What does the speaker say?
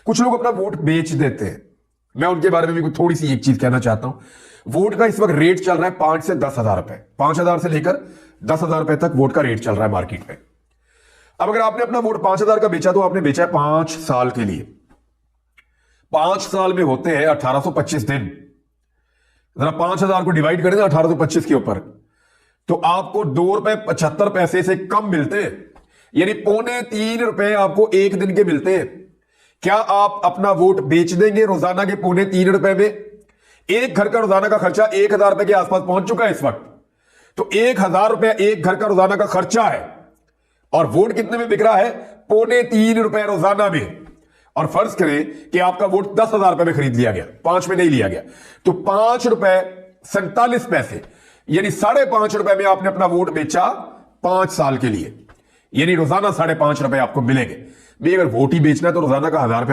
कुछ लोग अपना वोट बेच देते हैं, मैं उनके बारे में भी थोड़ी सी एक चीज कहना चाहता हूं। वोट का इस वक्त रेट चल रहा है 5 से 10,000 रुपए, 5,000 से लेकर 10,000 रुपए तक वोट का रेट चल रहा है मार्केट में। अब अगर आपने अपना वोट 5,000 का बेचा तो आपने बेचा है 5 साल के लिए। 5 साल में होते हैं 1825 दिन। जरा 5,000 को डिवाइड करें ना 1825 के ऊपर, तो आपको ₹2.75 से कम मिलते हैं, यानी ₹3.25 आपको एक दिन के मिलते हैं। क्या आप अपना वोट बेच देंगे रोजाना के ₹3.25 में? एक घर का रोजाना का खर्चा 1,000 रुपए के आसपास पहुंच चुका है इस वक्त, तो 1,000 रुपए एक घर का रोजाना का खर्चा है, और वोट कितने में बिक रहा है? ₹3.25 रोजाना में। और फर्ज करें कि आपका वोट 10,000 रुपए में खरीद लिया गया, 5 में नहीं लिया गया, तो ₹5.47 यानी ₹5.5 में आपने अपना वोट बेचा 5 साल के लिए, यानी रोजाना ₹5.5 आपको मिलेंगे। भाई अगर वोट ही बेचना है तो रोजाना का ₹1,000 तो